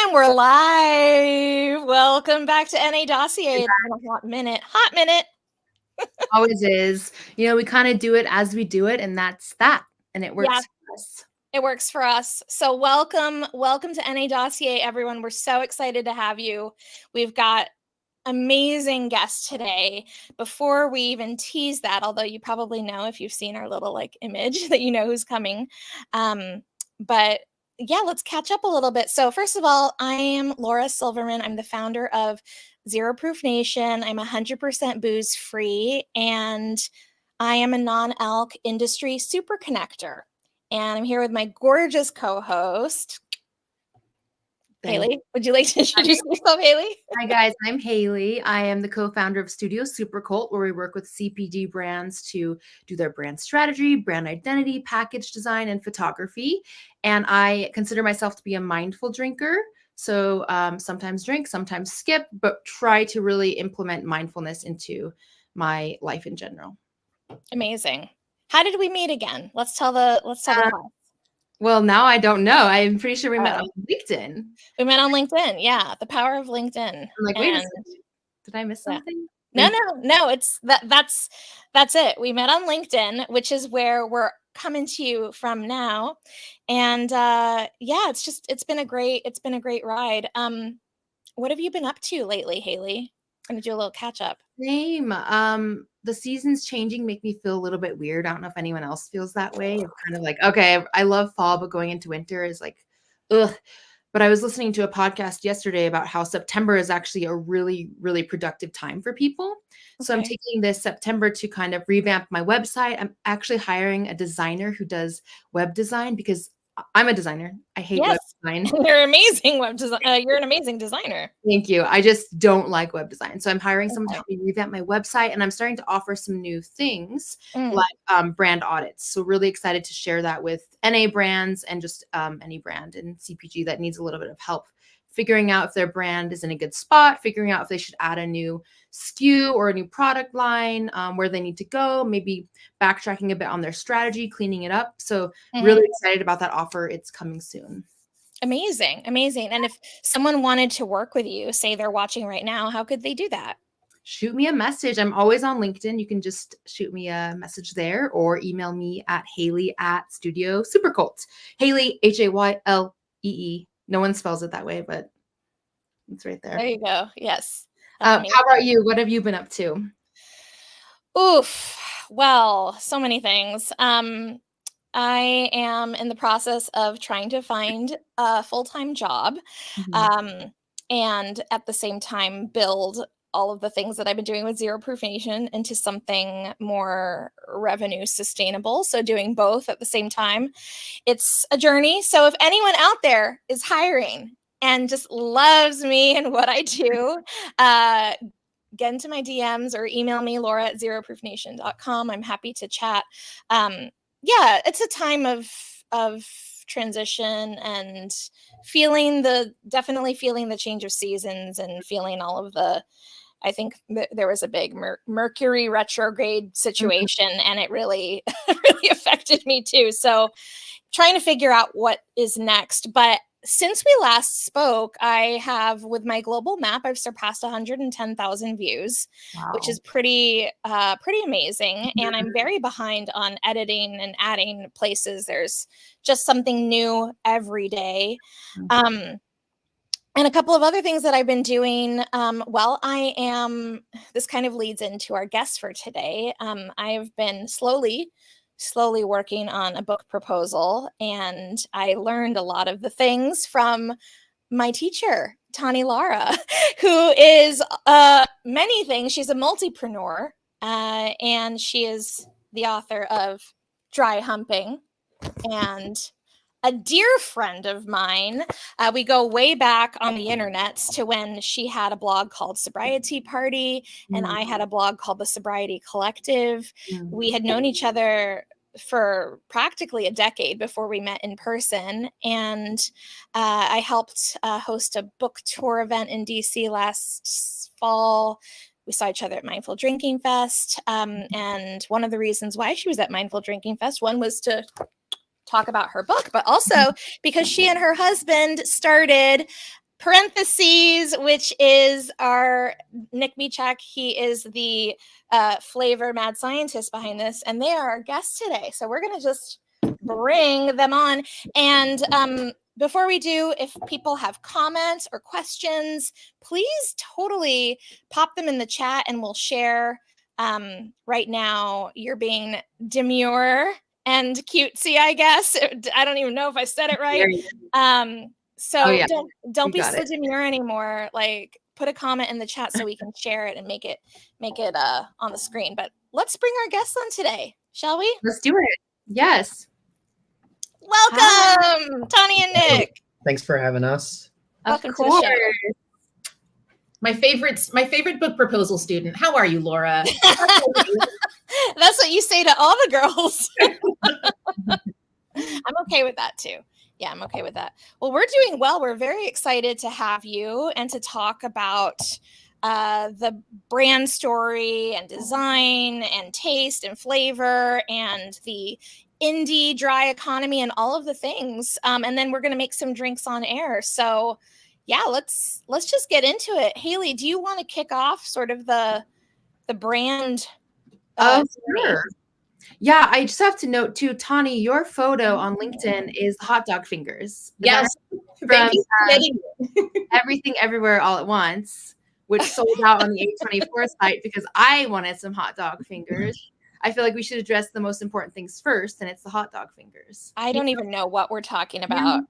And we're live. Welcome back to NA Dossier. It's been a hot minute. Hot minute. Always is. We kind of do it as we do it, and that's that. And it works for us. It works for us. So welcome to NA Dossier, everyone. We're so excited to have you. We've got amazing guests today. Before we even tease that, although you probably know if you've seen our little image that you know who's coming. But yeah, let's catch up a little bit. So first of all, I am Laura Silverman. I'm the founder of Zero Proof Nation. I'm 100% booze free, and I am a non-alc industry super connector. And I'm here with my gorgeous co-host, Haylee. Would you like to introduce yourself, Haylee? Hi, guys. I'm Haylee. I am the co-founder of Studio Supercult, where we work with CPG brands to do their brand strategy, brand identity, package design, and photography. And I consider myself to be a mindful drinker. So sometimes drink, sometimes skip, but try to really implement mindfulness into my life in general. Amazing. How did we meet again? Let's tell the class. Well, now I don't know. I'm pretty sure we met on LinkedIn. We met on LinkedIn. Yeah, the power of LinkedIn. I'm like, wait a second. Did I miss something? No. It's that's it. We met on LinkedIn, which is where we're coming to you from now. And yeah, it's been a great ride. What have you been up to lately, Haylee? I'm gonna do a little catch up. Same. The seasons changing make me feel a little bit weird. I don't know if anyone else feels that way. It's kind of like, okay, I love fall, but going into winter is like, ugh. But I was listening to a podcast yesterday about how September is actually a really, really productive time for people. So I'm taking this September to kind of revamp my website. I'm actually hiring a designer who does web design because I'm a designer. I hate web design. You're amazing web design. You're an amazing designer. Thank you. I just don't like web design. So I'm hiring someone to help me revamp my website, and I'm starting to offer some new things like brand audits. So really excited to share that with NA brands and just any brand in CPG that needs a little bit of help figuring out if their brand is in a good spot, figuring out if they should add a new SKU or a new product line, where they need to go, maybe backtracking a bit on their strategy, cleaning it up. So really excited about that offer. It's coming soon. Amazing. And if someone wanted to work with you, say they're watching right now, how could they do that? Shoot me a message. I'm always on LinkedIn. You can just shoot me a message there or email me at Haylee@Studio Supercult. Haylee, Haylee. No one spells it that way, but it's right there. There you go. Yes. How about you? What have you been up to? Oof. Well, so many things. I am in the process of trying to find a full-time job, and at the same time build all of the things that I've been doing with Zero Proof Nation into something more revenue sustainable. So doing both at the same time, it's a journey. So if anyone out there is hiring and just loves me and what I do, get into my DMs or email me, Laura@zeroproofnation.com. I'm happy to chat. Yeah, it's a time of transition and definitely feeling the change of seasons and feeling all of the, I think there was a big Mercury retrograde situation, and it really, really affected me too. So trying to figure out what is next. But since we last spoke, I have, with my global map, I've surpassed 110,000 views, which is pretty amazing. And I'm very behind on editing and adding places. There's just something new every day. And a couple of other things that I've been doing. This kind of leads into our guest for today. I have been slowly working on a book proposal, and I learned a lot of the things from my teacher, Tani Lara, who is many things. She's a multipreneur, and she is the author of Dry Humping, and a dear friend of mine. We go way back on the internets to when she had a blog called Sobriety Party, and I had a blog called The Sobriety Collective. We had known each other for practically a decade before we met in person. And I helped host a book tour event in DC last fall. We saw each other at Mindful Drinking Fest. And one of the reasons why she was at Mindful Drinking Fest, one was to talk about her book, but also because she and her husband started Parentheses, which is our Nick Michak. He is the flavor mad scientist behind this, and they are our guests today. So we're going to just bring them on. And before we do, if people have comments or questions, please totally pop them in the chat and we'll share. Right now, you're being demure and cutesy, I guess. I don't even know if I said it right. So don't be so demure anymore. Like, put a comment in the chat so we can share it and make it on the screen. But let's bring our guests on today, shall we? Let's do it. Yes. Welcome, Tawny and Nick. Thanks for having us. Welcome to the show. My favorite book proposal student. How are you, Laura? That's what you say to all the girls. I'm okay with that too. Yeah, I'm okay with that. Well, we're doing well. We're very excited to have you and to talk about the brand story and design and taste and flavor and the indie dry economy and all of the things. And then we're going to make some drinks on air. So yeah, let's just get into it. Haylee, do you want to kick off sort of the brand? Sure. Yeah, I just have to note too, Tawny, your photo on LinkedIn is hot dog fingers. Yes. From Everything Everywhere All at Once, which sold out on the A24 site because I wanted some hot dog fingers. I feel like we should address the most important things first, and it's the hot dog fingers. I don't even know what we're talking about.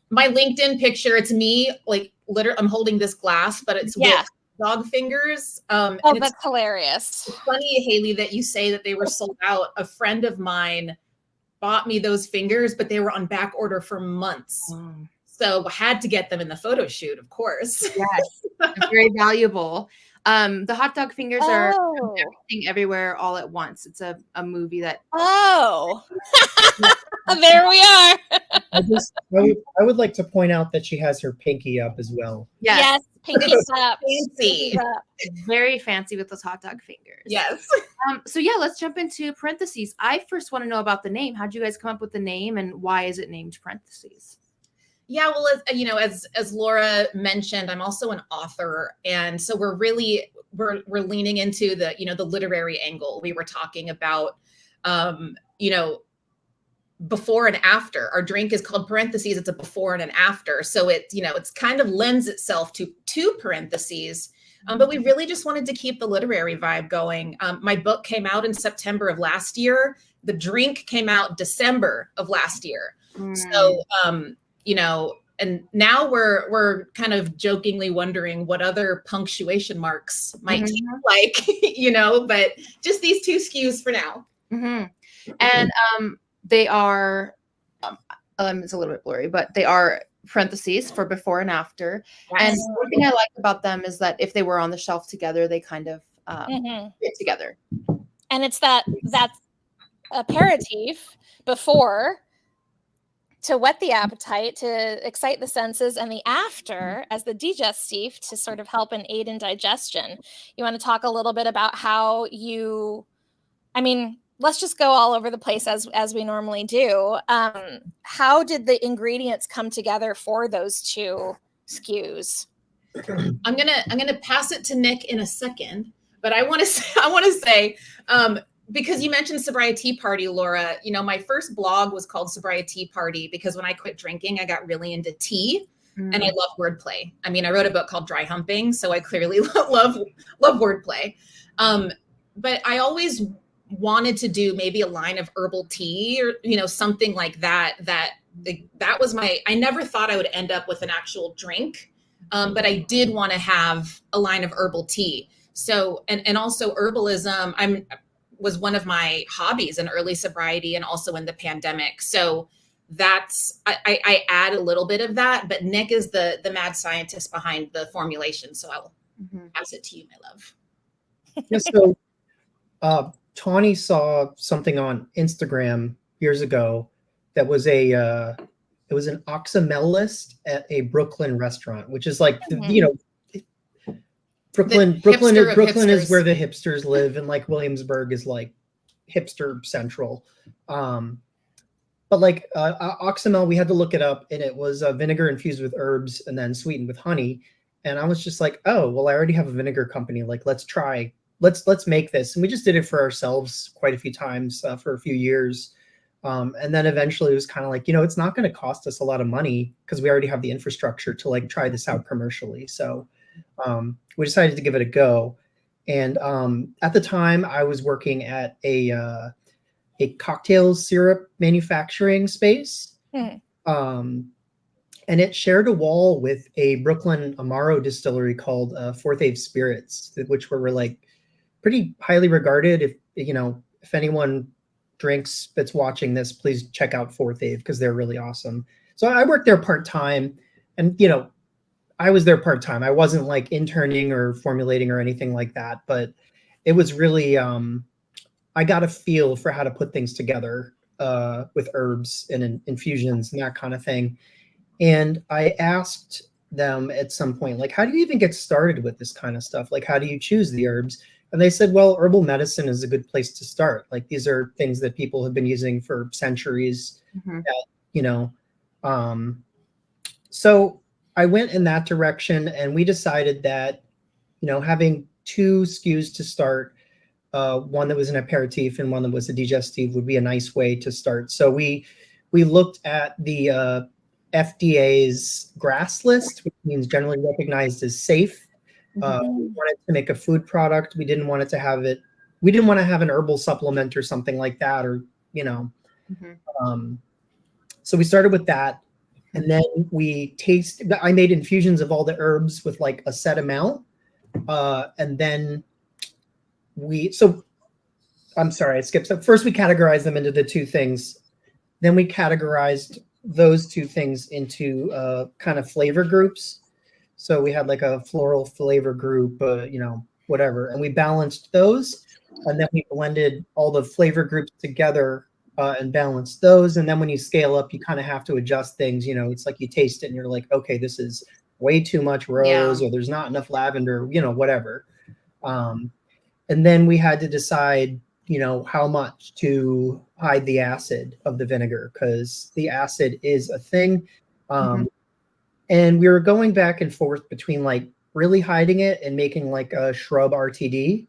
My LinkedIn picture, it's me, like literally, I'm holding this glass, but it's with dog fingers. Oh, that's hilarious. It's funny, Haylee, that you say that they were sold out. A friend of mine bought me those fingers, but they were on back order for months. So had to get them in the photo shoot, of course. Yes, very valuable. The hot dog fingers are Everything Everywhere All at Once. It's a movie that. There we are. I would like to point out that she has her pinky up as well. Yes, pinky's up. Fancy. Very fancy with those hot dog fingers. Yes. So yeah, let's jump into parentheses. I first want to know about the name. How'd you guys come up with the name, and why is it named parentheses? Yeah, well, as Laura mentioned, I'm also an author, and so we're leaning into the literary angle. We were talking about before and after. Our drink is called parentheses. It's a before and an after, so it's kind of lends itself to parentheses. But we really just wanted to keep the literary vibe going. My book came out in September of last year. The drink came out December of last year. So. And now we're kind of jokingly wondering what other punctuation marks might be like, but just these two SKUs for now. And they are, it's a little bit blurry, but they are parentheses for before and after. Yes. And one thing I like about them is that if they were on the shelf together, they kind of fit together. And it's that aperitif before, to whet the appetite, to excite the senses, and the after as the digestif to sort of help and aid in digestion. You want to talk a little bit about how let's just go all over the place as we normally do. How did the ingredients come together for those two SKUs? I'm gonna pass it to Nick in a second, but I want to say, because you mentioned Sobriety Party, Laura, my first blog was called Sobriety Party because when I quit drinking, I got really into tea and I love wordplay. I wrote a book called Dry Humping, so I clearly love wordplay. But I always wanted to do maybe a line of herbal tea or, something like that. That was I never thought I would end up with an actual drink, but I did want to have a line of herbal tea. So, and also herbalism, was one of my hobbies in early sobriety and also in the pandemic. So that's, I add a little bit of that, but Nick is the mad scientist behind the formulation. So I'll pass it to you, my love. Yeah, so Tawny saw something on Instagram years ago that was it was an oxymellist at a Brooklyn restaurant, which is like, Brooklyn is where the hipsters live, and like Williamsburg is like hipster central. but like oxymel, we had to look it up, and it was vinegar infused with herbs and then sweetened with honey. And I was just like, oh, well, I already have a vinegar company. Like, let's make this. And we just did it for ourselves quite a few times for a few years. And then eventually it was kind of like, it's not going to cost us a lot of money because we already have the infrastructure to like try this out commercially. So we decided to give it a go. And at the time I was working at a cocktail syrup manufacturing space. And it shared a wall with a Brooklyn Amaro distillery called Fourth Ave Spirits, which were like pretty highly regarded. If anyone drinks that's watching this, please check out Fourth Ave because they're really awesome. So I worked there part-time, and I was there part-time. I wasn't like interning or formulating or anything like that, but it was really I got a feel for how to put things together with herbs and infusions and that kind of thing. And I asked them at some point, like, how do you even get started with this kind of stuff? Like, how do you choose the herbs? And they said, well, herbal medicine is a good place to start. Like, these are things that people have been using for centuries. So I went in that direction, and we decided that, having 2 SKUs to start, one that was an aperitif and one that was a digestive, would be a nice way to start. So we looked at the FDA's GRAS list, which means generally recognized as safe. We wanted to make a food product. We didn't want to have an herbal supplement or something like that, or so we started with that, and then I made infusions of all the herbs with like a set amount, and then I'm sorry, I skipped. So first we categorized them into the 2 things, then we categorized those 2 things into kind of flavor groups. So we had like a floral flavor group, whatever, and we balanced those, and then we blended all the flavor groups together and balanced those. And then when you scale up, you kind of have to adjust things. It's like you taste it and you're like, okay, this is way too much rose, or there's not enough lavender, whatever. And then we had to decide how much to hide the acid of the vinegar, because the acid is a thing. And we were going back and forth between like really hiding it and making like a shrub RTD,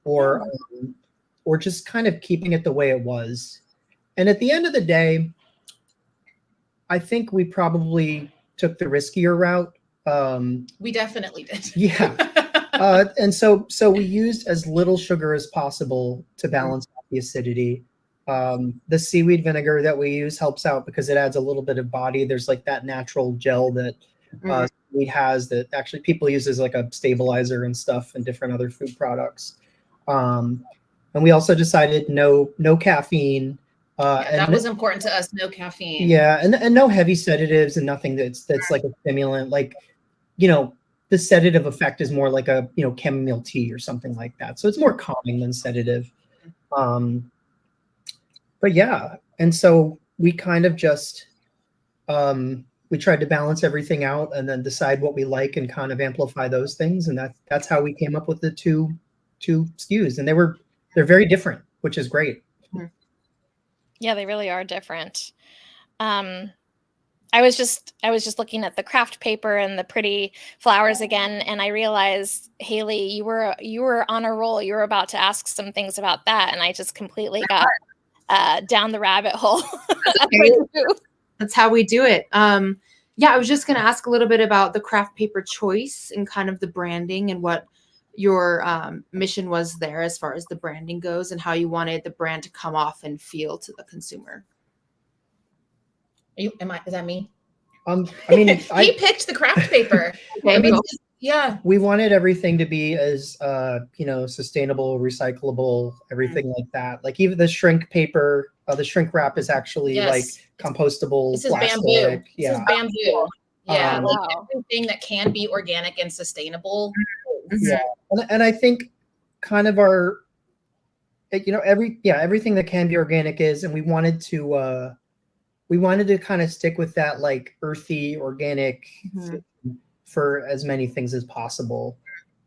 or just kind of keeping it the way it was. And at the end of the day, I think we probably took the riskier route. We definitely did. Yeah. And so we used as little sugar as possible to balance out the acidity. The seaweed vinegar that we use helps out because it adds a little bit of body. There's like that natural gel that seaweed has that actually people use as like a stabilizer and stuff and different other food products. And we also decided no caffeine. That was important to us. No caffeine. Yeah, and no heavy sedatives and nothing that's like a stimulant. Like, the sedative effect is more like a chamomile tea or something like that. So it's more calming than sedative. But yeah, and so we kind of just we tried to balance everything out and then decide what we like and kind of amplify those things, and that's how we came up with the two SKUs, and they're very different, which is great. Yeah, they really are different. I was just looking at the craft paper and the pretty flowers again, and I realized, Haylee, you were on a roll. You were about to ask some things about that, and I just completely got down the rabbit hole. That's how we do it. Yeah, I was just going to ask a little bit about the craft paper choice and kind of the branding and what your mission was there as far as the branding goes, and how you wanted the brand to come off and feel to the consumer. Is that me? I mean, he picked the craft paper. Okay, I mean, yeah. We wanted everything to be as sustainable, recyclable, everything like that. Like even the shrink paper, the shrink wrap is actually like compostable. This is plastic. bamboo. Yeah. This is bamboo. Yeah, wow. Like everything that can be organic and sustainable. Yeah, and I think kind of our, everything that can be organic is, and we wanted to kind of stick with that like earthy, organic for as many things as possible.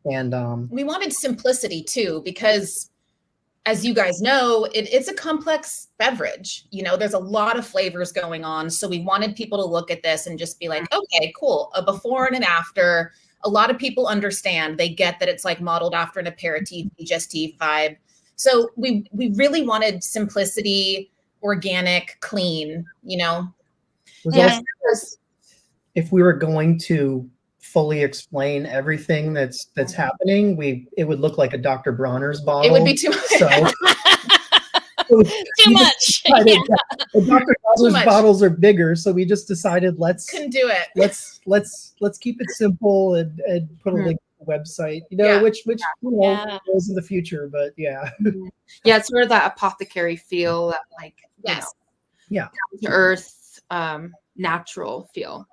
And we wanted simplicity too, because as you guys know, it's a complex beverage. You know, there's a lot of flavors going on. So we wanted people to look at this and just be like, okay, cool. A before and an after. A lot of people understand. They get that it's like modeled after an aperitif, digestif vibe. So we really wanted simplicity, organic, clean, you know? Was Yeah. also, if we were going to fully explain everything that's happening, it would look like a Dr. Bronner's bottle. It would be too much. So, Too much. Yeah. The Dr. Bronner's bottles are bigger, so we just decided couldn't do it. Let's keep it simple and put a link to the website. You know, which goes in the future, but yeah. Yeah, it's sort of that apothecary feel, that like down to earth, natural feel.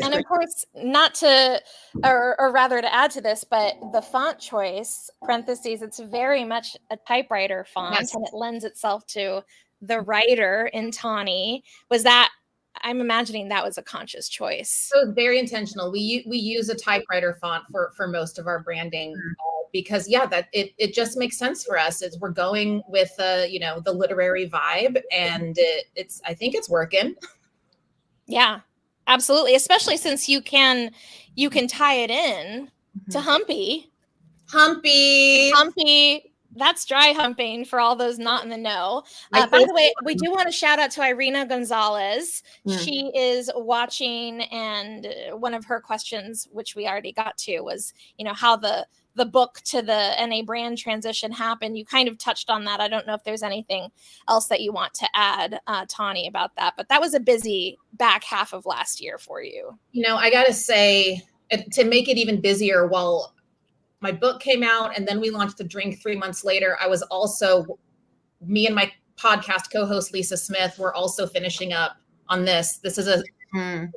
And of course, not to, or rather to add to this, but the font choice, parentheses, it's very much a typewriter font, and it lends itself to the writer in Tawny. Was that, I'm imagining that was a conscious choice. So very intentional. We use a typewriter font for most of our branding because that it just makes sense for us. As we're going with the literary vibe, and I think it's working. Yeah. Absolutely, especially since you can tie it in to Humpy. That's dry humping for all those not in the know. By the way, we do want to shout out to Irina Gonzalez. She is watching, and one of her questions, which we already got to, was how the book to the NA brand transition happened. You kind of touched on that. I don't know if there's anything else that you want to add, Tawny, about that, but that was a busy back half of last year for you. I got to say, to make it even busier, while my book came out and then we launched the drink 3 months later, I was also, me and my podcast co-host Lisa Smith, were also finishing up on this. This is a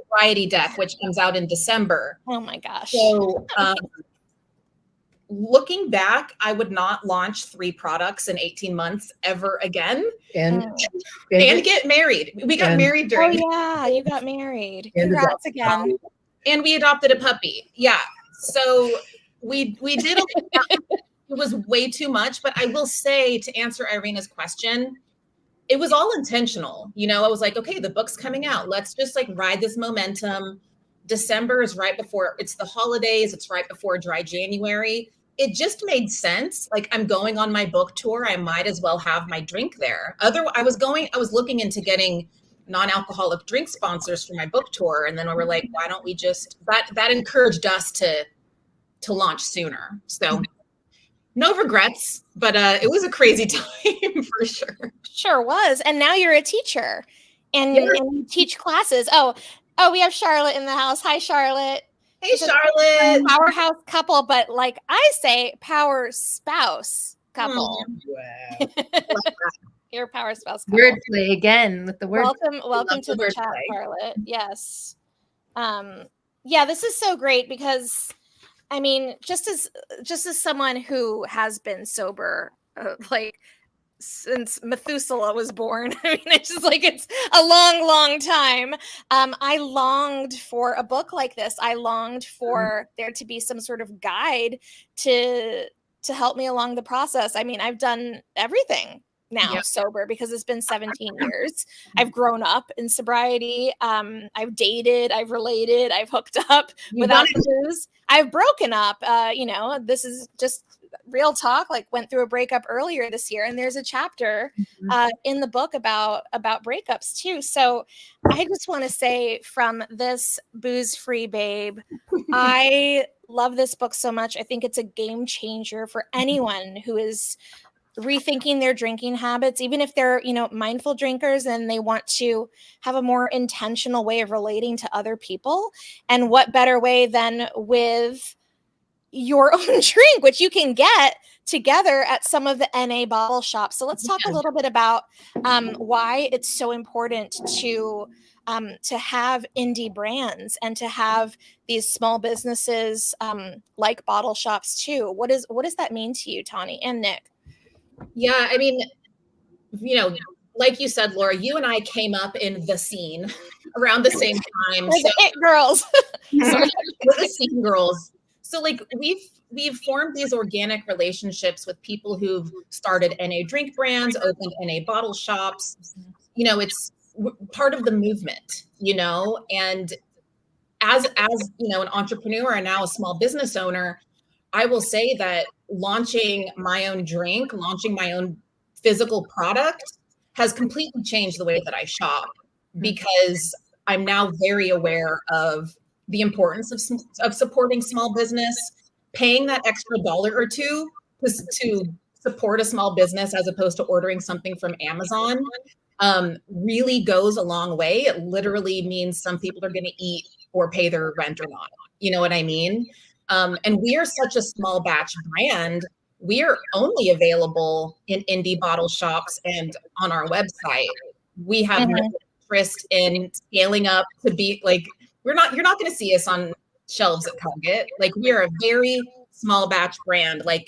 variety deck, which comes out in December. Oh my gosh. So, looking back, I would not launch 3 products in 18 months ever again. And get married. We got married during. Oh yeah, you got married. Congrats again. And we adopted a puppy. Yeah. So we did. It was way too much, but I will say, to answer Irina's question, it was all intentional. I was like, okay, the book's coming out. Let's just like ride this momentum. December is right before, it's the holidays. It's right before dry January. It just made sense. Like, I'm going on my book tour. I might as well have my drink there. I was looking into getting non-alcoholic drink sponsors for my book tour. And then we were like, why don't we just, that encouraged us to launch sooner. So no regrets, but it was a crazy time for sure. Sure was. And now you're a teacher and you teach classes. Oh, we have Charlotte in the house. Hi, Charlotte. Hey, Charlotte. Powerhouse couple, but like I say, power spouse couple. Wow. You're a power spouse couple. Wordplay again with the word. Welcome to the chat, Charlotte. Yes. This is so great because, I mean, just as someone who has been sober, since Methuselah was born. I mean, it's just like, it's a long, long time. I longed for a book like this. I longed for there to be some sort of guide to help me along the process. I mean, I've done everything now sober because it's been 17 years. I've grown up in sobriety. I've dated, I've related, I've hooked up without booze. I've broken up. This is just real talk. Like, went through a breakup earlier this year, and there's a chapter in the book about breakups too. So I just want to say, from this booze-free babe, I love this book so much. I think it's a game changer for anyone who is rethinking their drinking habits, even if they're, mindful drinkers and they want to have a more intentional way of relating to other people. And what better way than with your own drink, which you can get together at some of the NA bottle shops. So let's talk a little bit about why it's so important to have indie brands and to have these small businesses like bottle shops too. What does that mean to you, Tawny and Nick? Yeah, I mean, like you said, Laura, you and I came up in the scene around the same time. We're the it girls. We're the scene girls. So like we've formed these organic relationships with people who've started NA drink brands, opened NA bottle shops. You know, it's part of the movement, you know, and as you know, an entrepreneur and now a small business owner, I will say that launching my own drink, launching my own physical product has completely changed the way that I shop, because I'm now very aware of the importance of supporting small business, paying that extra dollar or two to support a small business as opposed to ordering something from Amazon, really goes a long way. It literally means some people are going to eat or pay their rent or not. You know what I mean? And we are such a small batch brand. We are only available in indie bottle shops and on our website. We have no interest in scaling up to be like, you're not going to see us on shelves at Target. Like, we are a very small batch brand. Like,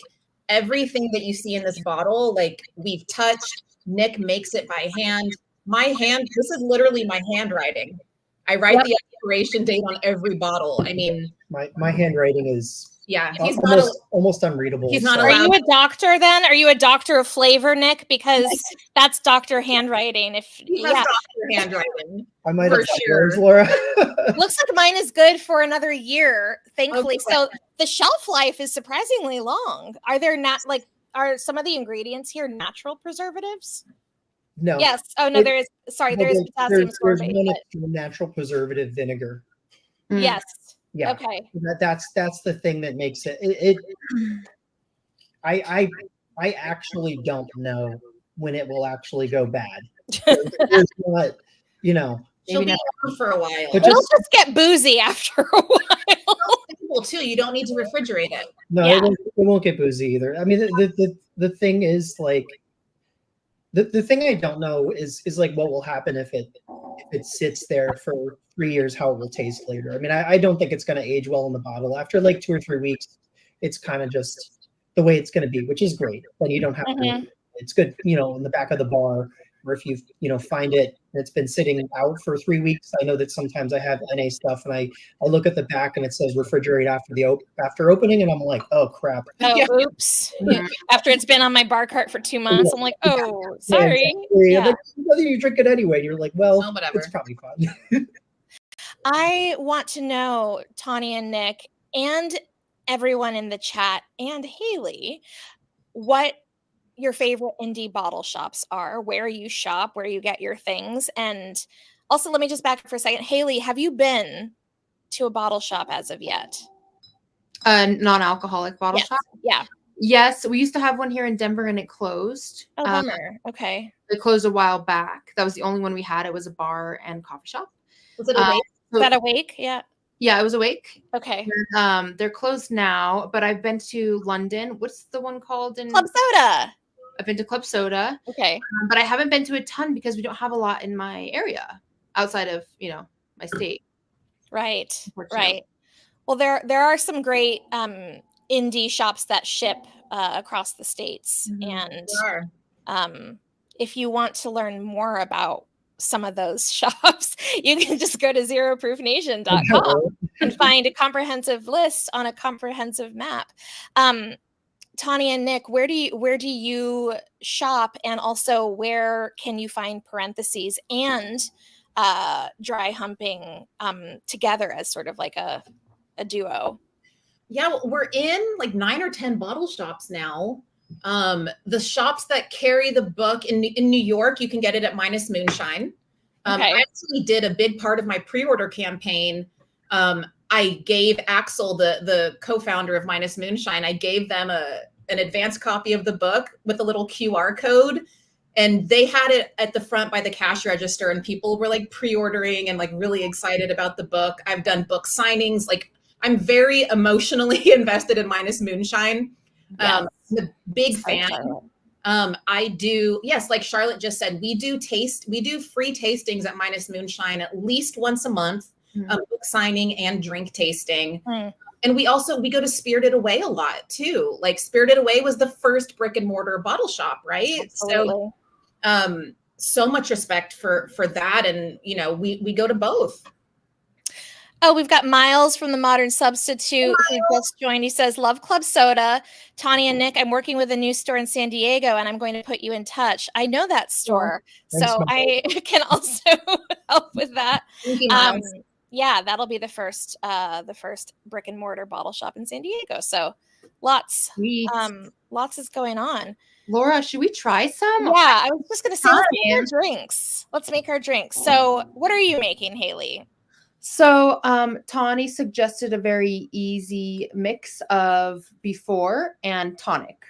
everything that you see in this bottle, like, we've touched. Nick makes it by hand. This is literally my handwriting. I write the expiration date on every bottle. I mean, my handwriting is he's almost unreadable. He's not allowed. Are you a doctor then? Are you a doctor of flavor, Nick? Because that's doctor handwriting. Doctor handwriting. I might have yours, Laura. Looks like mine is good for another year, thankfully. Okay. So the shelf life is surprisingly long. Are some of the ingredients here natural preservatives? No. Yes. Oh no, there is. Sorry, there is potassium sorbate. There's natural preservative vinegar. Yes. Yeah. Okay. That's the thing that makes it. I actually don't know when it will actually go bad. There's not, you know. She'll be around for a while. But it'll just get boozy after a while. Simple too. You don't need to refrigerate it. No, it won't get boozy either. I mean, the thing is, like, the thing I don't know is like what will happen if it sits there for 3 years, how it will taste later. I mean, I don't think it's going to age well in the bottle. After like 2 or 3 weeks, it's kind of just the way it's going to be, which is great. But you don't have to. It's good, you know, in the back of the bar, or if you find it and it's been sitting out for 3 weeks. I know that sometimes I have NA stuff and I look at the back and it says refrigerate after opening, and I'm like, oh crap. Oh, oops. After it's been on my bar cart for 2 months, I'm like, oh, sorry. Yeah. Whether you drink it anyway, you're like, well, whatever. It's probably fine. I want to know, Tanya and Nick, and everyone in the chat, and Haylee, what your favorite indie bottle shops are, where you shop, where you get your things. And also, let me just back up for a second. Haylee, have you been to a bottle shop as of yet? A non-alcoholic bottle shop? Yeah. Yes, we used to have one here in Denver and it closed. Oh, bummer. Okay. It closed a while back. That was the only one we had. It was a bar and coffee shop. Was it Awake? Is that Awake? Yeah. Yeah, it was Awake. Okay. They're closed now, but I've been to London. What's the one called? Club Soda. I've been to Club Soda. Okay. But I haven't been to a ton because we don't have a lot in my area outside of, my state. Right. Right. Well, there are some great indie shops that ship across the states. And if you want to learn more about some of those shops, you can just go to zeroproofnation.com and find a comprehensive list on a comprehensive map. Tanya and Nick, where do you shop, and also where can you find parentheses and dry humping together as sort of like a duo? Yeah, well, we're in like 9 or 10 bottle shops now. The shops that carry the book in New York, you can get it at Minus Moonshine. I actually did a big part of my pre-order campaign. I gave Axel, the co-founder of Minus Moonshine, I gave them an advanced copy of the book with a little QR code, and they had it at the front by the cash register, and people were like pre-ordering and like really excited about the book. I've done book signings. Like, I'm very emotionally invested in Minus Moonshine. I'm a big fan. I do, yes, like Charlotte just said, we do free tastings at Minus Moonshine at least once a month. Book signing and drink tasting. And we go to Spirited Away a lot too. Like, Spirited Away was the first brick and mortar bottle shop, right? Absolutely. So much respect for that. And, we go to both. Oh, we've got Miles from the Modern Substitute who just joined. He says, love club soda. Tanya and Nick, I'm working with a new store in San Diego and I'm going to put you in touch. I know that store. Thanks, So I can also help with that. Thank you, Miles. Yeah, that'll be the first brick and mortar bottle shop in San Diego. So lots is going on. Laura, should we try some? Yeah, I was just gonna say let's make our drinks. Let's make our drinks. So what are you making, Haylee? So Tawny suggested a very easy mix of before and tonic.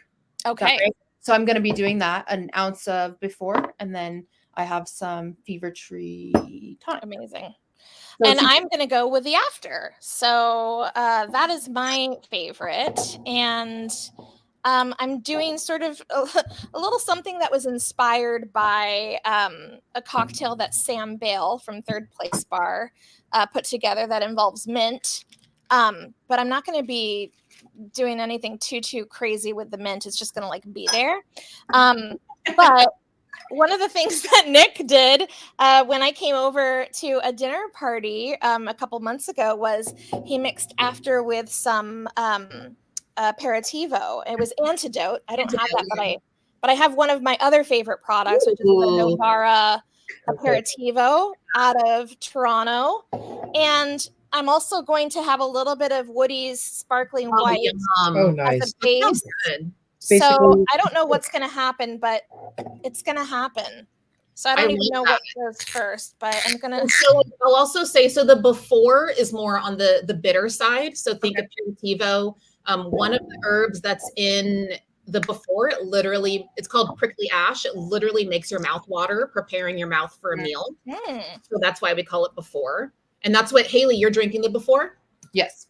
Okay. Right? So I'm going to be doing that, an ounce of before, and then I have some Fever Tree tonic. Amazing. So and I'm going to go with the after. So that is my favorite. And I'm doing sort of a little something that was inspired by a cocktail that Sam Bale from Third Place Bar put together that involves mint. But I'm not going to be doing anything too crazy with the mint. It's just going to like be there. But one of the things that Nick did when I came over to a dinner party a couple months ago was he mixed after with some aperitivo. It was Antidote. I don't have that, but I have one of my other favorite products, which is the Novara aperitivo out of Toronto. And I'm also going to have a little bit of Woody's sparkling white nice. as a base. So I don't know what's going to happen, but it's going to happen. So I don't even know what goes first, but I'm going to. So I'll also say, so the before is more on the bitter side. So think aperitivo. One of the herbs that's in the before, it's called prickly ash. It literally makes your mouth water, preparing your mouth for a meal. So that's why we call it before. And that's what, Haylee, you're drinking the before? Yes.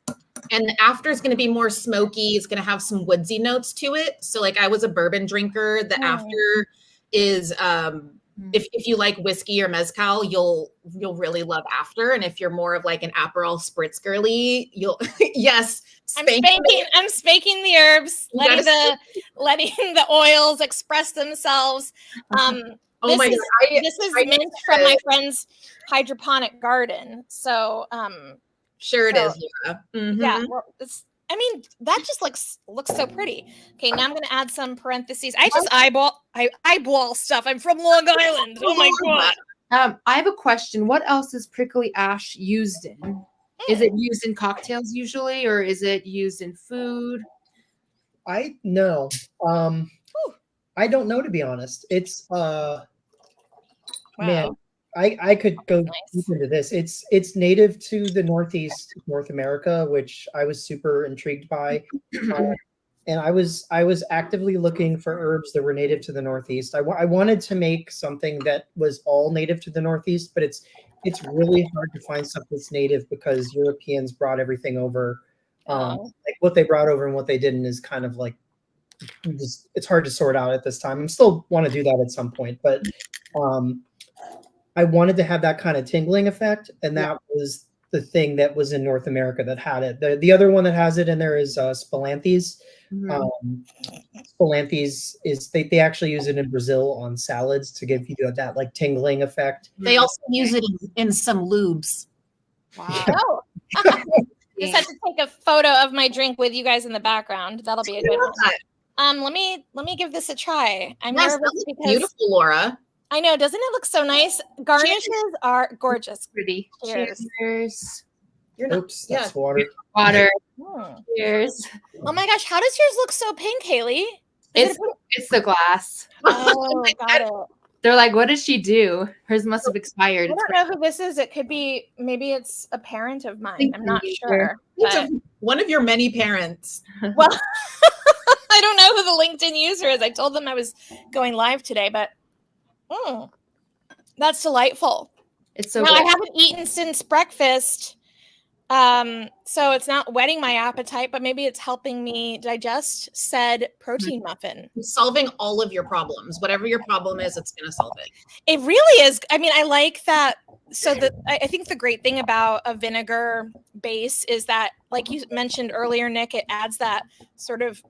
And the after is going to be more smoky. It's going to have some woodsy notes to it. So like I was a bourbon drinker. The after is, if you like whiskey or mezcal, you'll really love after. And if you're more of like an Aperol spritz girly, you'll, yes. I'm spanking the herbs, letting the oils express themselves. This is mint from my friend's hydroponic garden. So sure it is. Yeah. Mm-hmm. Yeah. Well, that just looks so pretty. Okay, now I'm going to add some parentheses. I eyeball stuff. I'm from Long Island. Oh my god. I have a question. What else is prickly ash used in? Is it used in cocktails usually, or is it used in food? I don't know, to be honest. It's man, I could go deep into this. It's native to the Northeast North America, which I was super intrigued by. And I was actively looking for herbs that were native to the Northeast. I wanted to make something that was all native to the Northeast, but it's really hard to find stuff that's native because Europeans brought everything over. Like what they brought over and what they didn't is kind of like it's hard to sort out at this time. I still want to do that at some point, but I wanted to have that kind of tingling effect, and that was the thing that was in North America that had it. The other one that has it in there is Spilanthes. Spilanthes is they actually use it in Brazil on salads to give you that like tingling effect. They also use it in some lubes. Wow. Just have to take a photo of my drink with you guys in the background. That'll be a good one. Let me give this a try. I'm nervous because beautiful, Laura. I know, doesn't it look so nice? Garnishes are gorgeous. Pretty. Cheers. Oops, that's water. Cheers. Oh my gosh, how does yours look so pink, Haylee? It's the glass. Oh, got it. They're like, what did she do? Hers must have expired. I don't know who this is. It could be, maybe it's a parent of mine. I'm not sure. One of your many parents. Well, I don't know who the LinkedIn user is. I told them I was going live today, but that's delightful. It's so good. I haven't eaten since breakfast. So it's not whetting my appetite, but maybe it's helping me digest said protein muffin. It's solving all of your problems. Whatever your problem is, it's going to solve it. It really is. I mean, I like that. So I think the great thing about a vinegar base is that, like you mentioned earlier, Nick, it adds that sort of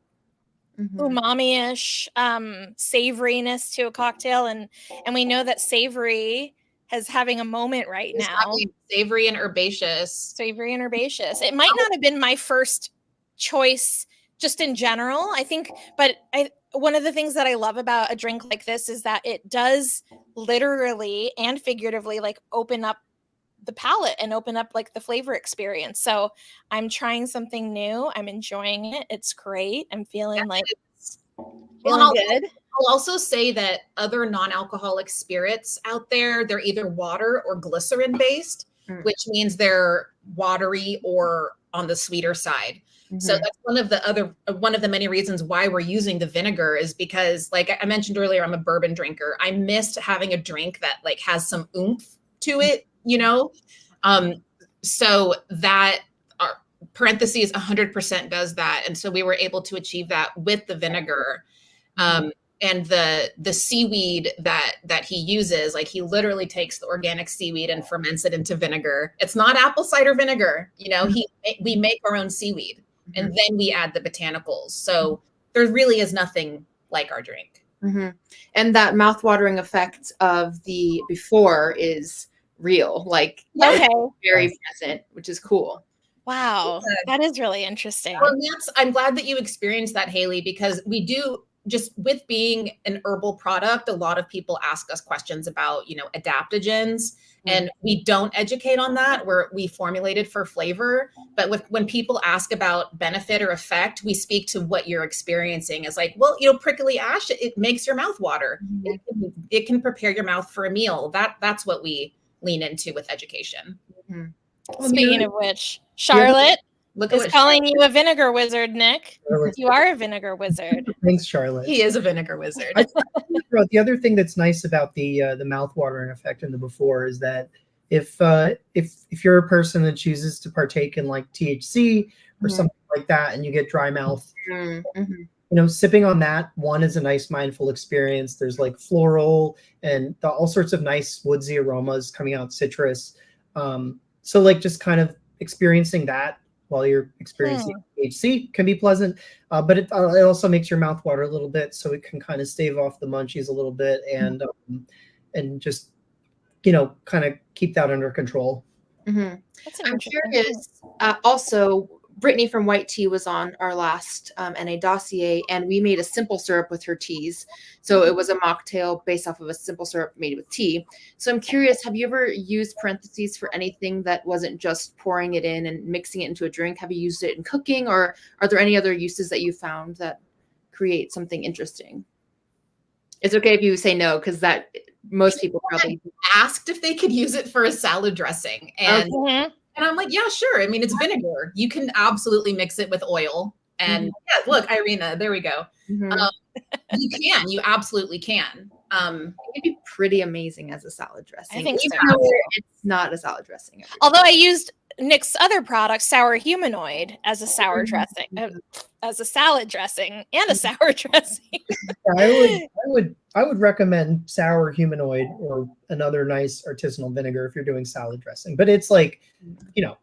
umami-ish savoriness to a cocktail. And we know that savory is having a moment right It's now. Savory and herbaceous. Savory and herbaceous. It might not have been my first choice just in general, I think, but one of the things that I love about a drink like this is that it does literally and figuratively like open up the palate and open up like the flavor experience. So I'm trying something new. I'm enjoying it. It's great. I'm feeling like good. I'll also say that other non-alcoholic spirits out there, they're either water or glycerin based, which means they're watery or on the sweeter side. So that's one of the many reasons why we're using the vinegar is because, like I mentioned earlier, I'm a bourbon drinker. I missed having a drink that like has some oomph to it, you know? So that parentheses 100% does that. And so we were able to achieve that with the vinegar. And the seaweed that he uses, like he literally takes the organic seaweed and ferments it into vinegar. It's not apple cider vinegar, you know, we make our own seaweed and then we add the botanicals. So there really is nothing like our drink. And that mouthwatering effect of the before is real, like very present, which is cool. Wow, that is really interesting. Well, I'm glad that you experienced that, Haylee, because we do. Just with being an herbal product, a lot of people ask us questions about, you know, adaptogens, and we don't educate on that. We formulate it for flavor, but when people ask about benefit or effect, we speak to what you're experiencing as like, well, you know, prickly ash, it makes your mouth water. It can prepare your mouth for a meal. That's what we lean into with education. Speaking of which, Charlotte is calling you a vinegar wizard, Nick. You are a vinegar wizard. Thanks, Charlotte. He is a vinegar wizard. The other thing that's nice about the mouth-watering effect in the before is that if you're a person that chooses to partake in like THC or something like that, and you get dry mouth, you know, sipping on that one is a nice mindful experience. There's like floral and all sorts of nice woodsy aromas coming out, citrus. So like just kind of experiencing that while you're experiencing THC can be pleasant, but it also makes your mouth water a little bit, so it can kind of stave off the munchies a little bit and just, you know, kind of keep that under control. I'm curious. Also, Brittany from White Tea was on our last NA Dossier, and we made a simple syrup with her teas. So it was a mocktail based off of a simple syrup made with tea. So I'm curious, have you ever used parentheses for anything that wasn't just pouring it in and mixing it into a drink? Have you used it in cooking, or are there any other uses that you found that create something interesting? It's okay if you say no, because that most people probably asked if they could use it for a salad dressing. And I'm like, yeah, sure. I mean, it's vinegar. You can absolutely mix it with oil. And yeah, look, Irina, there we go. You absolutely can. It'd be pretty amazing as a salad dressing. I think so. It's not a salad dressing. Although I used Nick's other product, Sour Humanoid, as a sour dressing, as a salad dressing and a sour dressing. I would recommend Sour Humanoid or another nice artisanal vinegar if you're doing salad dressing. But it's like, you know,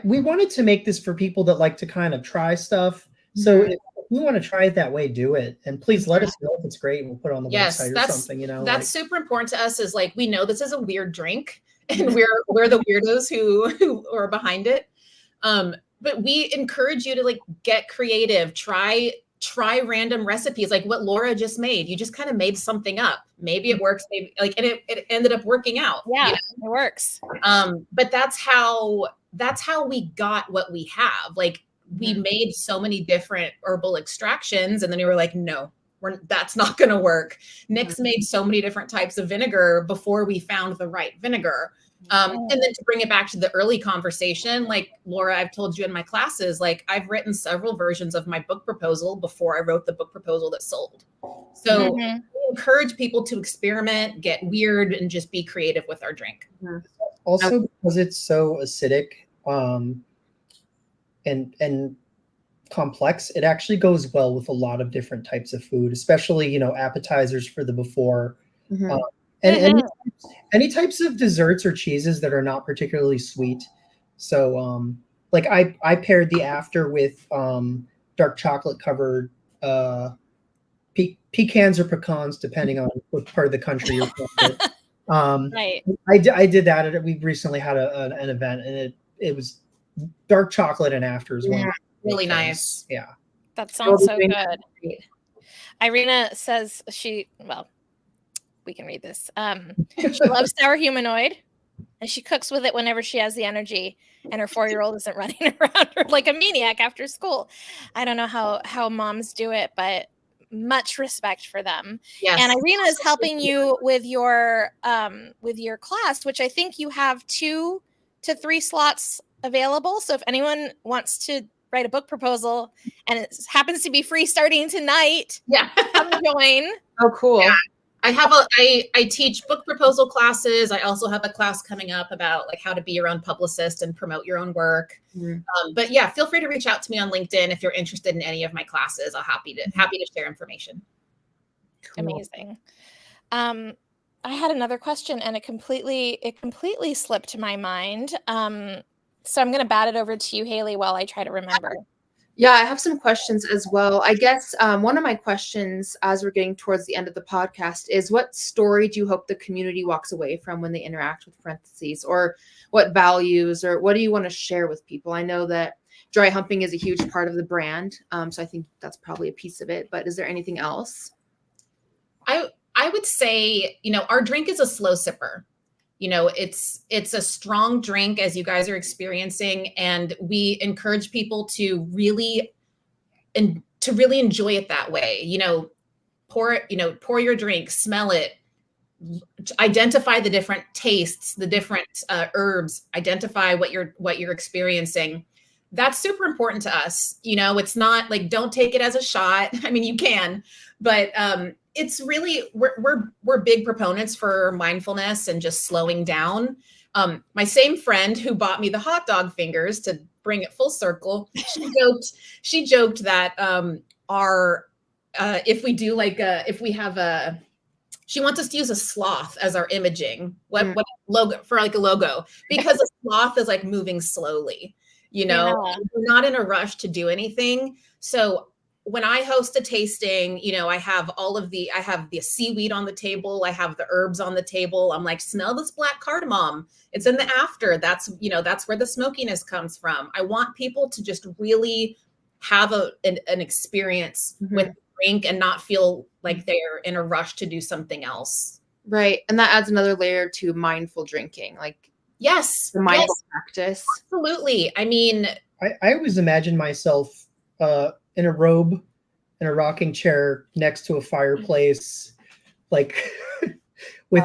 we wanted to make this for people that like to kind of try stuff. So if you want to try it that way, do it. And please let us know if it's great. We'll put it on the website or something, you know. That's super important to us, is like, we know this is a weird drink and we're the weirdos who are behind it. But we encourage you to like get creative, try random recipes like what Laura just made. You just kind of made something up. Maybe it works, maybe like, and it ended up working out. Yeah, you know? It works. But that's how we got what we have. Like, we made so many different herbal extractions, and then we were like, no, that's not going to work. Nick's made so many different types of vinegar before we found the right vinegar. And then to bring it back to the early conversation, like Laura, I've told you in my classes, like I've written several versions of my book proposal before I wrote the book proposal that sold. So we encourage people to experiment, get weird, and just be creative with our drink. Also, because it's so acidic and complex, it actually goes well with a lot of different types of food, especially, you know, appetizers for the before. And any types of desserts or cheeses that are not particularly sweet. So like I paired the after with dark chocolate covered pecans or pecans, depending on what part of the country you're from. Right. I did that. We recently had an event, and it was dark chocolate and afters. Yeah, One really things. nice. Yeah. That sounds so Totally. good. Irina says we can read this. She loves Sour Humanoid, and she cooks with it whenever she has the energy, and her 4-year-old isn't running around her like a maniac after school. I don't know how moms do it, but much respect for them. Yes. And Irina is helping you with your class, which I think you have 2 to 3 slots available. So if anyone wants to write a book proposal and it happens to be free starting tonight, yeah, come join. Oh, cool. Yeah. I teach book proposal classes. I also have a class coming up about like how to be your own publicist and promote your own work. But yeah, feel free to reach out to me on LinkedIn if you're interested in any of my classes. I'm happy to share information. Cool. Amazing. I had another question and it completely slipped my mind. So I'm going to bat it over to you, Haylee, while I try to remember. Yeah, I have some questions as well. I guess one of my questions as we're getting towards the end of the podcast is, what story do you hope the community walks away from when they interact with Parentheses, or what values, or what do you want to share with people? I know that dry humping is a huge part of the brand, so I think that's probably a piece of it, but is there anything else? I would say, our drink is a slow sipper. It's a strong drink, as you guys are experiencing, and we encourage people to really enjoy it that way. Pour your drink, smell it, identify the different tastes, the different herbs, identify what you're experiencing. That's super important to us. It's not like, don't take it as a shot. I mean, you can, but it's really, we're big proponents for mindfulness and just slowing down. My same friend who bought me the hot dog fingers, to bring it full circle, she joked that if we do if we have she wants us to use a sloth as our imaging, what logo for like a logo, because a sloth is like moving slowly, Yeah. We're not in a rush to do anything. So when I host a tasting, I have the seaweed on the table. I have the herbs on the table. I'm like, smell this black cardamom. It's in the after. That's where the smokiness comes from. I want people to just really have an experience with the drink and not feel like they're in a rush to do something else. Right. And that adds another layer to mindful drinking. Like, yes, the mindful practice. Absolutely. I mean, I always imagine myself in a robe, in a rocking chair next to a fireplace, like with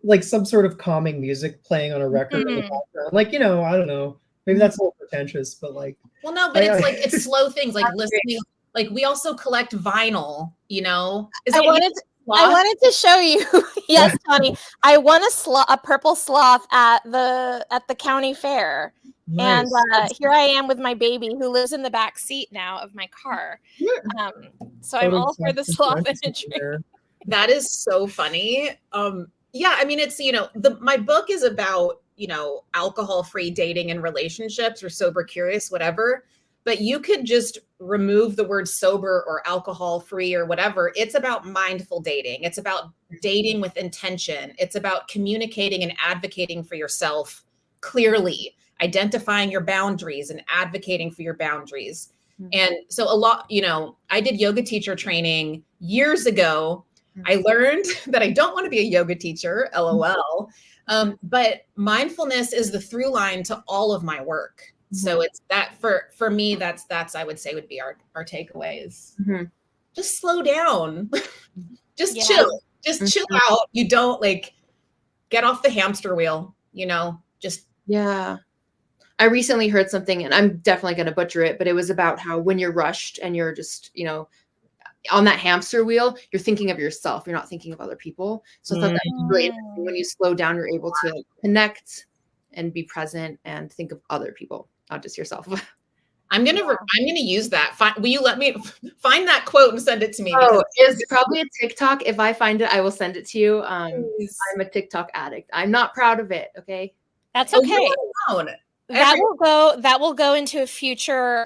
like some sort of calming music playing on a record in the background. Like, I don't know, maybe that's a little pretentious, but like, well, no, but it's slow things like listening. Like, we also collect vinyl, I wanted to show you. Yes, Tony. I won a purple sloth at the county fair. Nice. And here I am with my baby, who lives in the back seat now of my car. So I'm all for the sloth imagery. That is so funny. Yeah, I mean, it's, my book is about, alcohol-free dating and relationships, or sober curious, whatever. But you could just remove the word sober or alcohol-free or whatever. It's about mindful dating. It's about dating with intention. It's about communicating and advocating for yourself clearly, identifying your boundaries and advocating for your boundaries. And so a lot, I did yoga teacher training years ago. I learned that I don't want to be a yoga teacher, LOL. But mindfulness is the through line to all of my work. So it's that for me, that's I would say would be our takeaways. Just slow down, just chill, chill out. You don't get off the hamster wheel, just. Yeah. I recently heard something, and I'm definitely going to butcher it, but it was about how when you're rushed and you're just, on that hamster wheel, you're thinking of yourself. You're not thinking of other people. So I thought that was really interesting. When you slow down, you're able to connect and be present and think of other people, not just yourself. I'm gonna use that. Will you let me find that quote and send it to me? Oh, it's probably a TikTok. If I find it, I will send it to you. I'm a TikTok addict. I'm not proud of it. Okay. That's okay. That will go into a future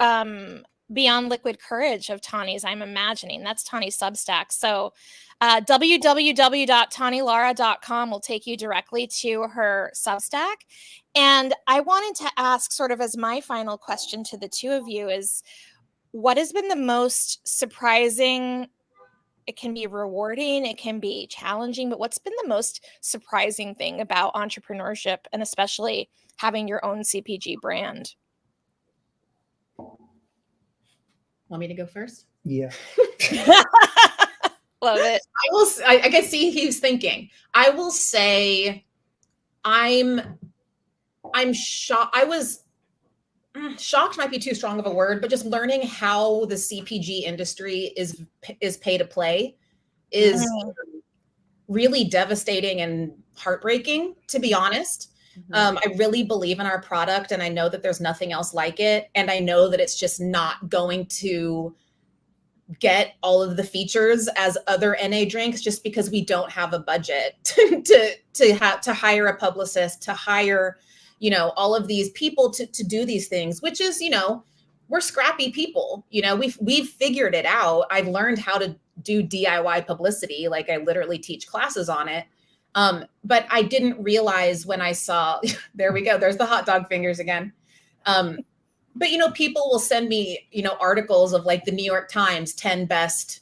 Beyond Liquid Courage of Tani's, I'm imagining. That's Tani's Substack. So www.tanilaura.com will take you directly to her Substack. And I wanted to ask, sort of as my final question to the two of you, is what has been the most surprising? It can be rewarding, it can be challenging, but what's been the most surprising thing about entrepreneurship, and especially having your own CPG brand? Want me to go first? Yeah. Love it. I can see he's thinking. I will say I'm shocked. I was shocked might be too strong of a word, but just learning how the CPG industry is pay to play is really devastating and heartbreaking, to be honest. I really believe in our product, and I know that there's nothing else like it. And I know that it's just not going to get all of the features as other NA drinks, just because we don't have a budget to hire a publicist, to hire, all of these people to do these things, which is, we're scrappy people. We've figured it out. I've learned how to do DIY publicity. Like, I literally teach classes on it. But I didn't realize when I saw, there we go. There's the hot dog fingers again. But, people will send me, articles of like the New York Times 10 best,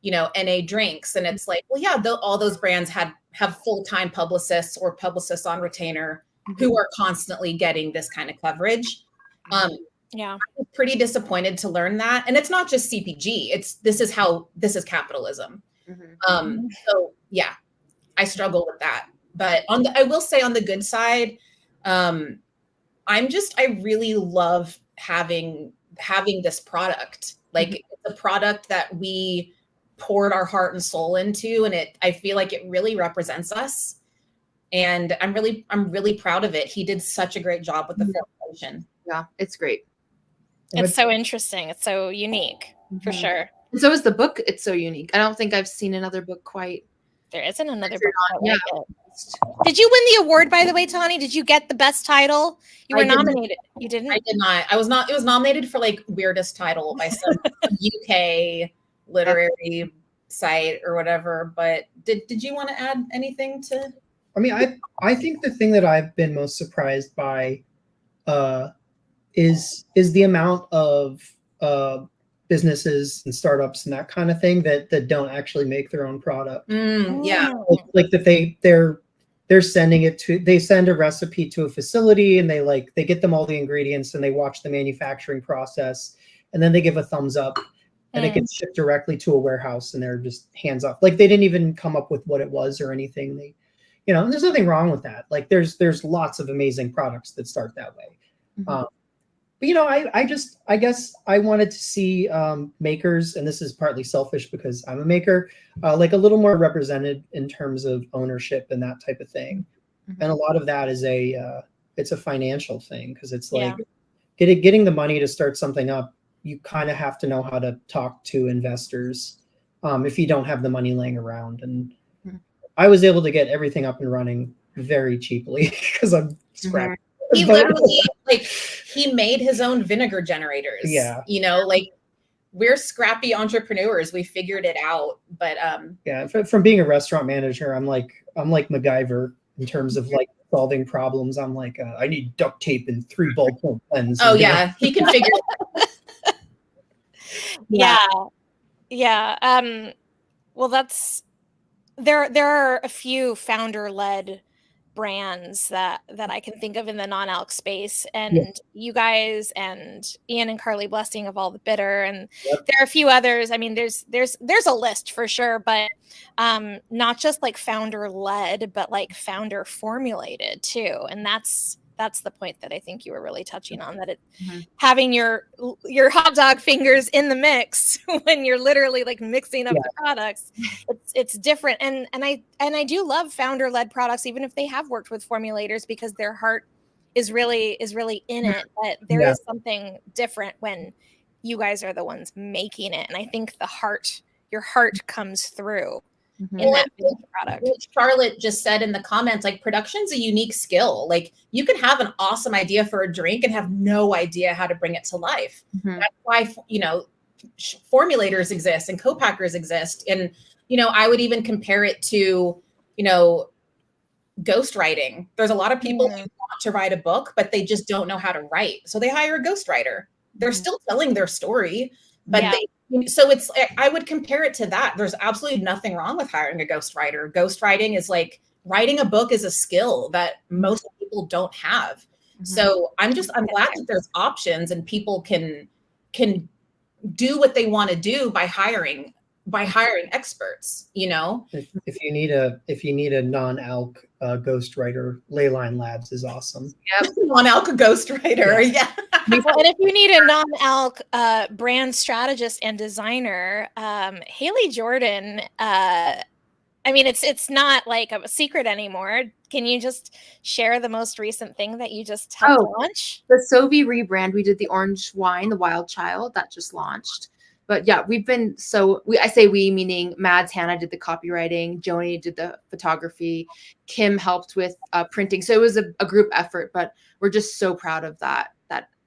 NA drinks. And it's like, well, yeah, all those brands have full-time publicists or publicists on retainer who are constantly getting this kind of coverage. Yeah. I'm pretty disappointed to learn that. And it's not just CPG. This is capitalism. So yeah, I struggle with that. But I will say on the good side, I really love having this product. Like, it's a product that we poured our heart and soul into, and I feel like it really represents us. And I'm really proud of it. He did such a great job with the formulation. Yeah, it's great. It's so interesting. It's so unique, for sure. And so is the book. It's so unique. I don't think I've seen another book quite. There isn't another book like it. Did you win the award, by the way, Tani? Did you get the best title? You were nominated. You didn't? I did not. It was nominated for like weirdest title by some UK literary site or whatever. But did you want to add anything to? I mean, I think the thing that I've been most surprised by is the amount of businesses and startups and that kind of thing that don't actually make their own product. Yeah, like that they're sending it to, they send a recipe to a facility, and they get them all the ingredients, and they watch the manufacturing process, and then they give a thumbs up, and it gets shipped directly to a warehouse, and they're just hands off. Like, they didn't even come up with what it was or anything. And there's nothing wrong with that. Like, there's lots of amazing products that start that way. But I guess I wanted to see makers, and this is partly selfish because I'm a maker, like a little more represented in terms of ownership and that type of thing. And a lot of that is it's a financial thing, because it's like getting the money to start something up. You kind of have to know how to talk to investors if you don't have the money laying around. And I was able to get everything up and running very cheaply because I'm scrappy. He literally, he made his own vinegar generators. Yeah. We're scrappy entrepreneurs. We figured it out. But from being a restaurant manager, I'm like MacGyver in terms of like solving problems. I'm like, I need duct tape and 3 ballpoint pens. Oh yeah, he can figure it out. Yeah. Well, there are a few founder-led brands that I can think of in the non-alc space, and you guys and Ian and Carly Blessing of All the Bitter, and there are a few others. I mean, there's a list for sure, but not just like founder-led, but like founder formulated too. And that's the point that I think you were really touching on, that having your hot dog fingers in the mix when you're literally like mixing up the products, it's different. And I do love founder-led products, even if they have worked with formulators, because their heart is really in it. But there is something different when you guys are the ones making it. And I think your heart comes through in that product. What Charlotte just said in the comments, like production's a unique skill. Like you can have an awesome idea for a drink and have no idea how to bring it to life. That's why, you know, formulators exist and co-packers exist. And, you know, I would even compare it to, you know, ghostwriting. There's a lot of people who want to write a book, but they just don't know how to write. So they hire a ghostwriter. They're still telling their story, but so it's, I would compare it to that. There's absolutely nothing wrong with hiring a ghostwriter. Ghostwriting is like writing a book is a skill that most people don't have. So I'm glad that there's options and people can do what they want to do by hiring experts, you know. If you need a non-alc ghostwriter, Leyline Labs is awesome. Yep, non-alc ghostwriter. Yeah. Well, and if you need a non-alc brand strategist and designer, Haylee Jordan. I mean, it's not like a secret anymore. Can you just share the most recent thing that you just helped launch? The Sovi rebrand. We did the orange wine, the Wild Child, that just launched. But yeah, we've been I say we, meaning Mads Hannah did the copywriting, Joni did the photography, Kim helped with printing. So it was a group effort, but we're just so proud of that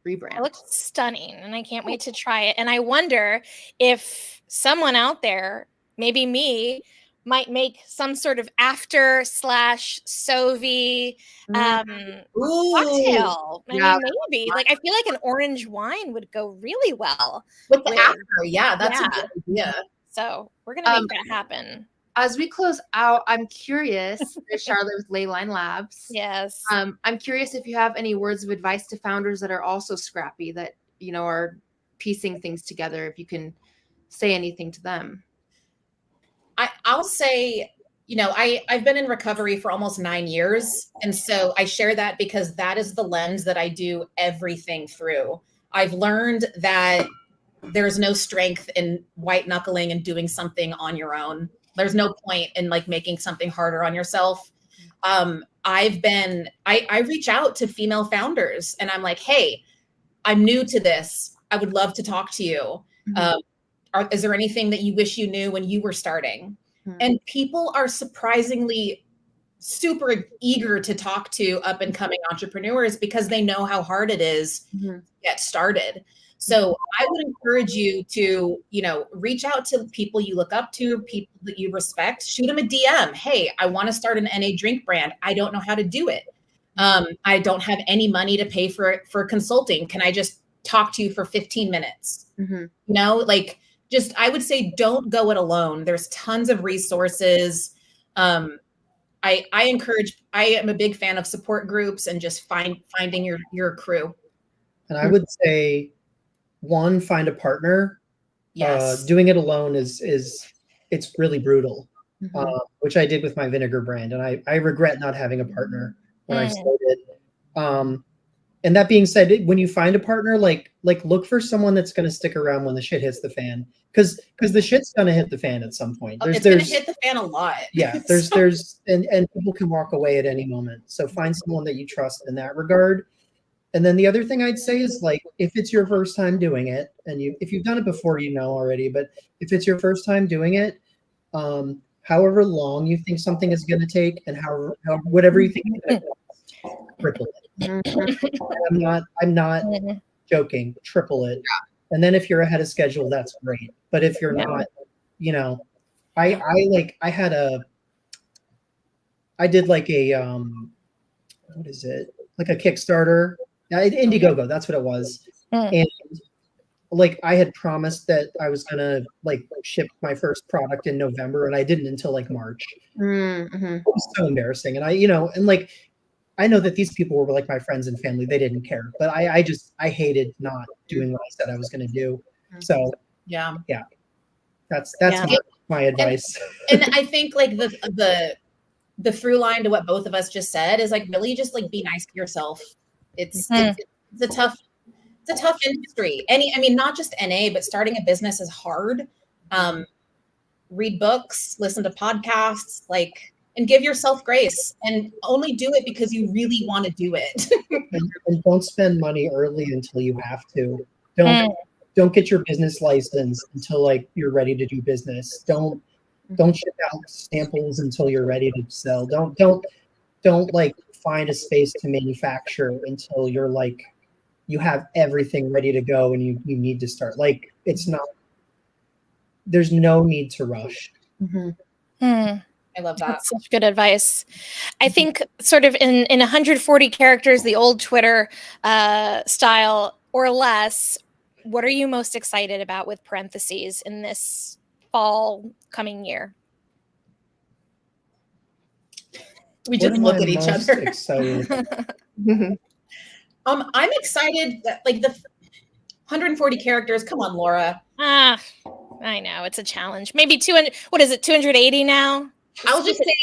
rebrand. It looks stunning and I can't wait to try it. And I wonder if someone out there, maybe me, might make some sort of after/Sovi cocktail. I mean, maybe. Like I feel like an orange wine would go really well with the after. Yeah, that's a good idea. So we're gonna make that happen. As we close out, I'm curious, Charlotte with Leyline Labs. Yes. I'm curious if you have any words of advice to founders that are also scrappy, that, you know, are piecing things together, if you can say anything to them. I'll say, you know, I've been in recovery for almost 9 years. And so I share that because that is the lens that I do everything through. I've learned that there's no strength in white knuckling and doing something on your own. There's no point in like making something harder on yourself. I reach out to female founders and I'm like, hey, I'm new to this. I would love to talk to you. Is there anything that you wish you knew when you were starting? And people are surprisingly super eager to talk to up and coming entrepreneurs because they know how hard it is to get started. So I would encourage you to, you know, reach out to people you look up to, people that you respect, shoot them a DM. Hey, I want to start an NA drink brand. I don't know how to do it. I don't have any money to pay for consulting. Can I just talk to you for 15 minutes? You know, like, just, I would say, don't go it alone. There's tons of resources. I am a big fan of support groups and just finding your crew. And I would say, one, find a partner. Yes. Doing it alone it's really brutal, which I did with my vinegar brand. And I regret not having a partner when I started. And that being said, when you find a partner, like look for someone that's going to stick around when the shit hits the fan, because the shit's going to hit the fan at some point. It's going to hit the fan a lot. Yeah, there's and people can walk away at any moment. So find someone that you trust in that regard. And then the other thing I'd say is, like, if it's your first time doing it, and if you've done it before, you know already, but if it's your first time doing it, however long you think something is going to take, and whatever you think it's going to triple it. I'm not joking. Triple it. And then if you're ahead of schedule, that's great. But if you're not, you know, I did like a what is it? Like a Kickstarter. Indiegogo, that's what it was. And like I had promised that I was gonna like ship my first product in November, and I didn't until like March. It was so embarrassing. And I know that these people were like my friends and family. They didn't care, but I just hated not doing what I said I was going to do. So yeah, that's my advice. And I think like the through line to what both of us just said is like really just like be nice to yourself. It's a tough industry. Not just NA, but starting a business is hard. Read books, listen to podcasts, and give yourself grace, and only do it because you really want to do it. and don't spend money early until you have to. Don't get your business license until like you're ready to do business. Don't Don't ship out samples until you're ready to sell. Don't like find a space to manufacture until you're like you have everything ready to go and you need to start. Like it's not. There's no need to rush. Mm-hmm. I love that. That's such good advice. I think sort of in 140 characters, the old Twitter style or less, what are you most excited about with parentheses in this fall coming year? We just look at each other. I'm excited that like the 140 characters. Come on, Laura. I know it's a challenge. Maybe 200. What is it? 280 now? I'll just say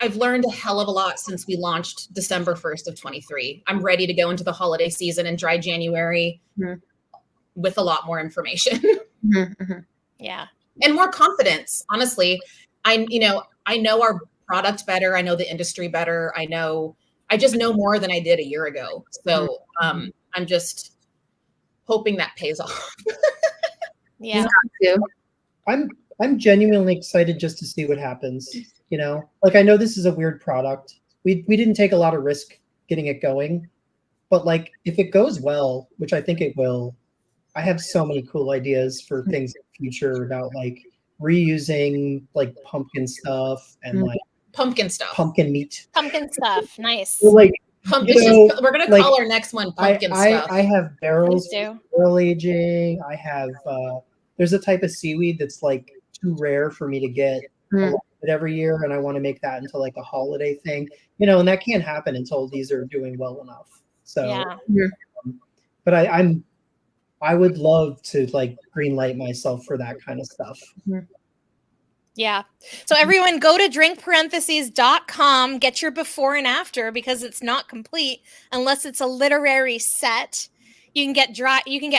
I've learned a hell of a lot since we launched December 1st of 23. I'm ready to go into the holiday season and dry January with a lot more information. Yeah. And more confidence. Honestly, I know our product better. I know the industry better. I just know more than I did a year ago. So I'm just hoping that pays off. Yeah. I'm genuinely excited just to see what happens. You know, like I know this is a weird product. We didn't take a lot of risk getting it going, but like if it goes well, which I think it will, I have so many cool ideas for things in the future about like reusing like pumpkin stuff and like pumpkin stuff, pumpkin meat, pumpkin stuff. Nice. Well, like we're gonna call our next one pumpkin stuff. I have barrel aging. I have there's a type of seaweed that's like too rare for me to get every year, and I want to make that into like a holiday thing, you know, and that can't happen until these are doing well enough. So, but I would love to like green light myself for that kind of stuff. Yeah. So everyone go to drinkparentheses.com, get your before and after because it's not complete unless it's a literary set. You can get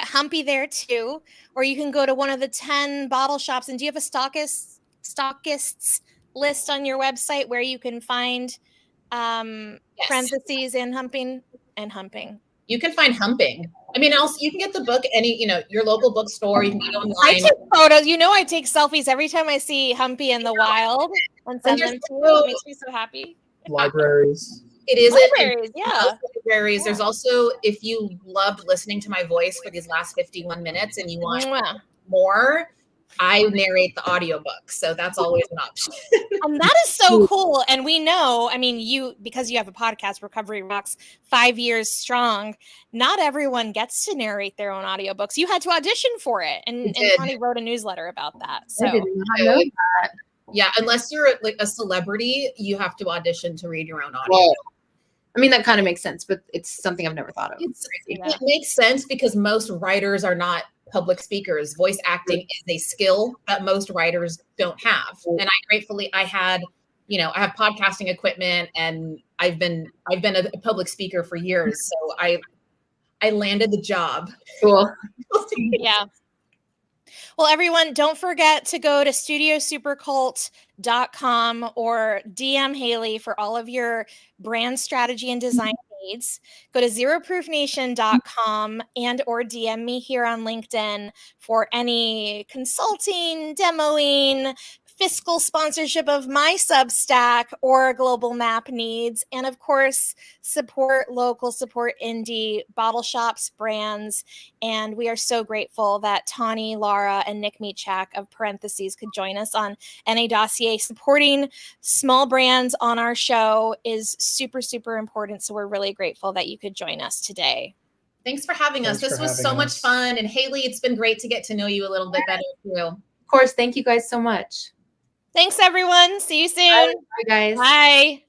Humpy there too, or you can go to one of the 10 bottle shops. And do you have a stockists list on your website where you can find parentheses and humping? You can find humping. I mean, also you can get the book your local bookstore. You can get online. I take photos. I take selfies every time I see Humpy in the wild and send them to you. It makes me so happy. Libraries. It is libraries, yeah. Libraries. Yeah. There's also, if you loved listening to my voice for these last 51 minutes and you want more, I narrate the audiobook. So that's always an option. And that is so cool. And we know, I mean, because you have a podcast, Recovery Rocks, 5 years strong, not everyone gets to narrate their own audiobooks. You had to audition for it. And Connie wrote a newsletter about that. So I did not know that. Yeah, unless you're like a celebrity, you have to audition to read your own audio. Well, I mean, that kind of makes sense, but it's something I've never thought of. It makes sense because most writers are not public speakers. Voice acting is a skill that most writers don't have. And I have podcasting equipment and I've been a public speaker for years. So I landed the job. Cool. Yeah. Well, everyone, don't forget to go to studiosupercult.com or DM Haylee for all of your brand strategy and design needs. Go to zeroproofnation.com and or DM me here on LinkedIn for any consulting, demoing, fiscal sponsorship of my Substack or global map needs. And of course, support local, support indie bottle shops, brands. And we are so grateful that Tawny, Laura, and Nick Michak of Parentheses could join us on NA Dossier. Supporting small brands on our show is super, super important. So we're really grateful that you could join us today. Thanks for having us. This was so much fun. And Haylee, it's been great to get to know you a little bit better too. Of course. Thank you guys so much. Thanks, everyone. See you soon. Bye, guys. Bye.